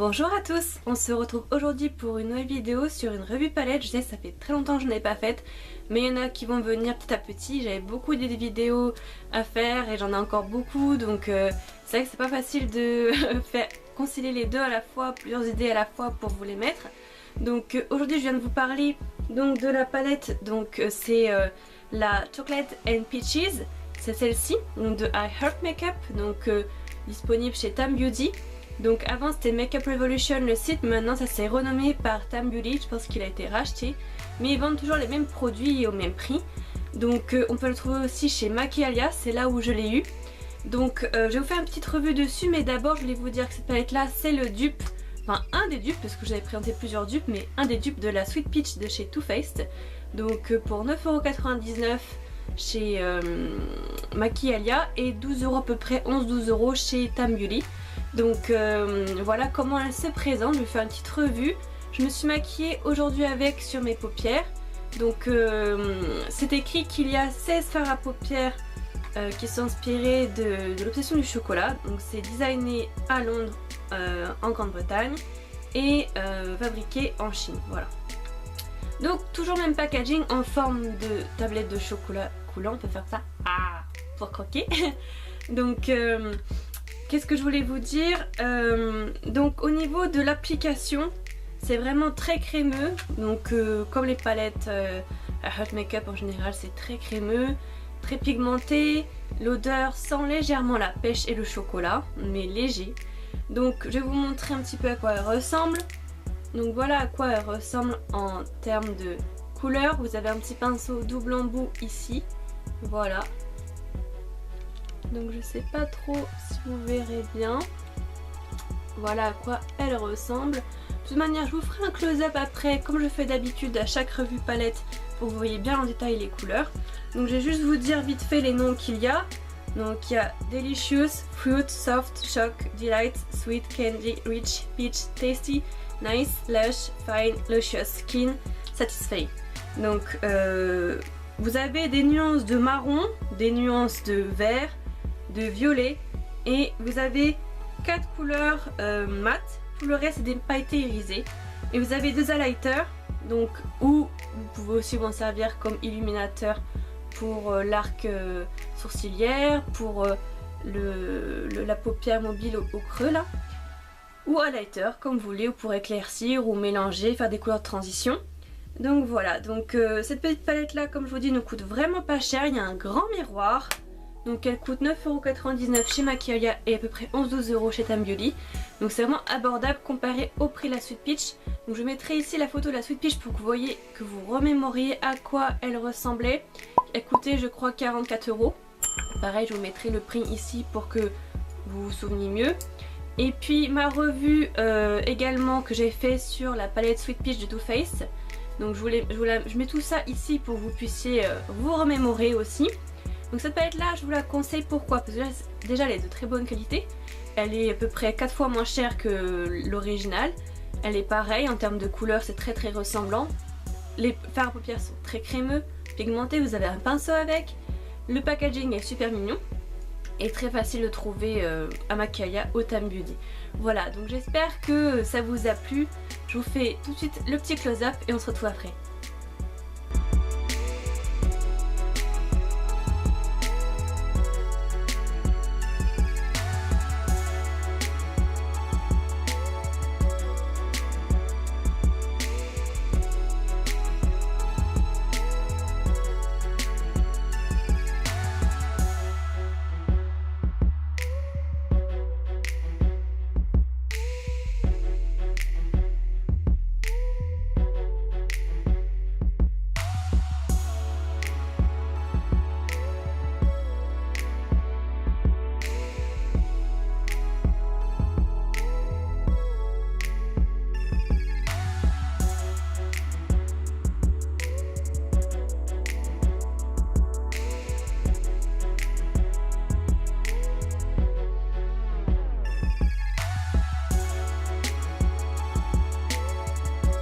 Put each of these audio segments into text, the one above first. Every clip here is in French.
Bonjour à tous, on se retrouve aujourd'hui pour une nouvelle vidéo sur une revue palette. Je sais, ça fait très longtemps que je n'en ai pas faite, mais il y en a qui vont venir petit à petit. J'avais beaucoup d'idées vidéos à faire et j'en ai encore beaucoup, donc c'est vrai que c'est pas facile de faire concilier les deux à la fois, plusieurs idées à la fois pour vous les mettre. Donc aujourd'hui je viens de vous parler donc de la palette, donc c'est la Chocolate and Peaches, c'est celle-ci, donc de I Heart Makeup, donc disponible chez Tam Beauty. Donc avant c'était Makeup Revolution le site, maintenant ça s'est renommé par Tam Beauty, je pense qu'il a été racheté. Mais ils vendent toujours les mêmes produits et au même prix. Donc on peut le trouver aussi chez Maquialia, c'est là où je l'ai eu. Donc je vais vous faire une petite revue dessus, mais d'abord je voulais vous dire que cette palette là c'est le dupe, enfin un des dupes, parce que j'avais présenté plusieurs dupes, mais un des dupes de la Sweet Peach de chez Too Faced. Donc pour 9,99€ chez Maquialia et 12€ à peu près, 11-12€ chez Tam Beauty. Donc voilà comment elle se présente, je vais faire une petite revue. Je me suis maquillée aujourd'hui avec sur mes paupières. Donc c'est écrit qu'il y a 16 fards à paupières qui sont inspirés de l'obsession du chocolat. Donc c'est designé à Londres en Grande-Bretagne et fabriqué en Chine, voilà. Donc toujours même packaging en forme de tablette de chocolat coulant, on peut faire ça pour croquer. Donc qu'est-ce que je voulais vous dire, donc au niveau de l'application, c'est vraiment très crémeux. Donc comme les palettes Hot Makeup en général, c'est très crémeux, très pigmenté. L'odeur sent légèrement la pêche et le chocolat, mais léger. Donc je vais vous montrer un petit peu à quoi elle ressemble. Donc voilà à quoi elle ressemble en termes de couleur. Vous avez un petit pinceau double embout ici, voilà. Donc je sais pas trop si vous verrez bien. Voilà à quoi elle ressemble. De toute manière je vous ferai un close-up après, comme je fais d'habitude à chaque revue palette, pour que vous voyez bien en détail les couleurs. Donc je vais juste vous dire vite fait les noms qu'il y a. Donc il y a Delicious, Fruit, Soft, Shock, Delight, Sweet, Candy, Rich, Peach, Tasty, Nice, Lush, Fine, Luscious, Skin, Satisfy. Donc vous avez des nuances de marron, des nuances de vert, de violet, et vous avez 4 couleurs mat. Tout le reste c'est des pailletés irisées. Et vous avez 2 highlighters, donc où vous pouvez aussi vous en servir comme illuminateur pour l'arc sourcilière, pour la paupière mobile au creux là, ou highlighter comme vous voulez, ou pour éclaircir ou mélanger, faire des couleurs de transition. Donc voilà, donc cette petite palette là, comme je vous dis, ne coûte vraiment pas cher. Il y a un grand miroir. Donc elle coûte 9,99€ chez Maquialia et à peu près 11-12€ chez Tam Beauty. Donc c'est vraiment abordable comparé au prix de la Sweet Peach. Donc je mettrai ici la photo de la Sweet Peach pour que vous voyez, que vous remémoriez à quoi elle ressemblait. Elle coûtait je crois 44€. Pareil, je vous mettrai le prix ici pour que vous vous souveniez mieux. Et puis ma revue également que j'ai fait sur la palette Sweet Peach de Too Faced. Donc je mets tout ça ici pour que vous puissiez vous remémorer aussi. Donc cette palette là je vous la conseille, pourquoi? Parce que déjà elle est de très bonne qualité. Elle est à peu près 4 fois moins chère que l'original. Elle est pareille en termes de couleur, c'est très ressemblant. Les fards à paupières sont très crémeux, pigmentés, vous avez un pinceau avec. Le packaging est super mignon et très facile de trouver à Maquialia au Tam Beauty. Voilà, donc j'espère que ça vous a plu. Je vous fais tout de suite le petit close-up et on se retrouve après.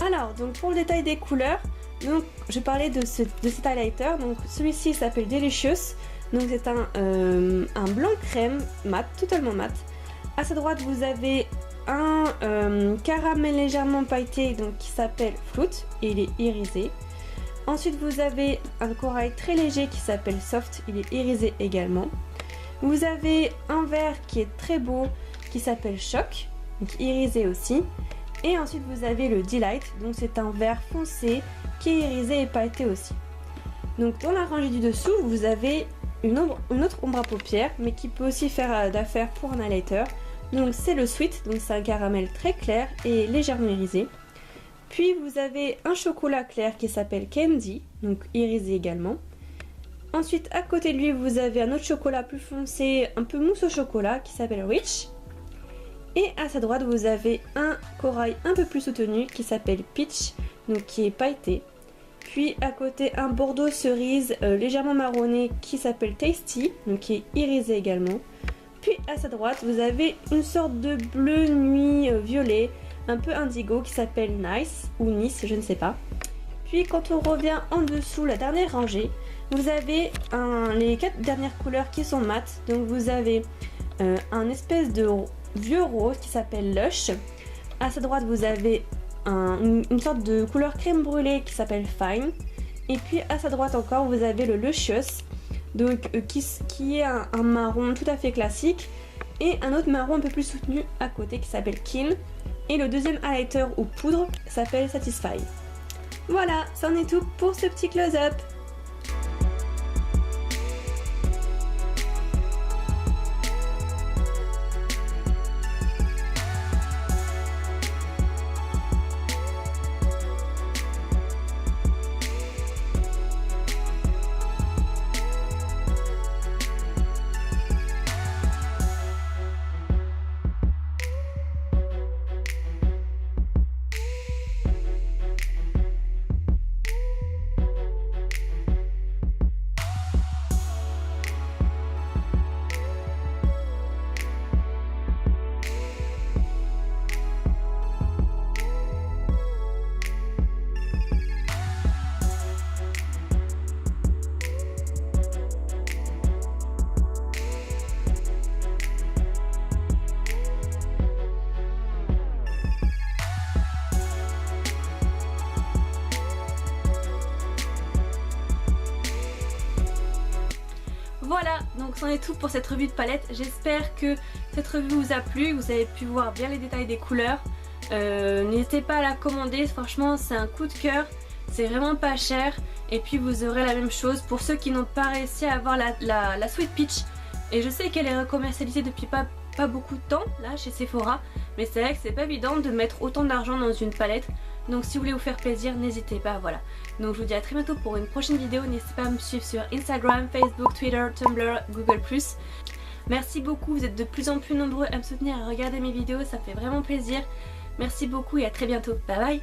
Alors, donc pour le détail des couleurs, donc je parlais de cet highlighter. Donc celui-ci s'appelle Delicious. Donc c'est un blanc crème mat, totalement mat. À sa droite vous avez un caramel légèrement pailleté donc qui s'appelle Float et il est irisé. Ensuite vous avez un corail très léger qui s'appelle Soft, il est irisé également. Vous avez un vert qui est très beau qui s'appelle Choc, donc irisé aussi. Et ensuite vous avez le Delight, donc c'est un vert foncé qui est irisé et pailleté aussi. Donc dans la rangée du dessous vous avez une autre ombre à paupières mais qui peut aussi faire d'affaire pour un highlighter. Donc c'est le Sweet, donc c'est un caramel très clair et légèrement irisé. Puis vous avez un chocolat clair qui s'appelle Candy, donc irisé également. Ensuite à côté de lui vous avez un autre chocolat plus foncé, un peu mousse au chocolat qui s'appelle Rich. Et à sa droite vous avez un corail un peu plus soutenu qui s'appelle Peach, donc qui est pailleté. Puis à côté un bordeaux cerise légèrement marronné qui s'appelle Tasty, donc qui est irisé également. Puis à sa droite vous avez une sorte de bleu nuit violet, un peu indigo qui s'appelle Nice ou Nice, je ne sais pas. Puis quand on revient en dessous, la dernière rangée, vous avez les 4 dernières couleurs qui sont mates. Donc vous avez un espèce de vieux rose qui s'appelle Lush. À sa droite vous avez une sorte de couleur crème brûlée qui s'appelle Fine. Et puis à sa droite encore vous avez le Luscious, donc qui est un marron tout à fait classique. Et un autre marron un peu plus soutenu à côté qui s'appelle Kill. Et le deuxième highlighter ou poudre s'appelle Satisfy. Voilà, c'en est tout pour ce petit close-up. Voilà, donc c'en est tout pour cette revue de palette. J'espère que cette revue vous a plu, vous avez pu voir bien les détails des couleurs. N'hésitez pas à la commander, franchement c'est un coup de cœur, c'est vraiment pas cher. Et puis vous aurez la même chose pour ceux qui n'ont pas réussi à avoir la Sweet Peach. Et je sais qu'elle est recommercialisée depuis pas beaucoup de temps là chez Sephora, mais c'est vrai que c'est pas évident de mettre autant d'argent dans une palette. Donc si vous voulez vous faire plaisir, n'hésitez pas, voilà. Donc je vous dis à très bientôt pour une prochaine vidéo. N'hésitez pas à me suivre sur Instagram, Facebook, Twitter, Tumblr, Google+. Merci beaucoup, vous êtes de plus en plus nombreux à me soutenir, à regarder mes vidéos, ça me fait vraiment plaisir. Merci beaucoup et à très bientôt. Bye bye.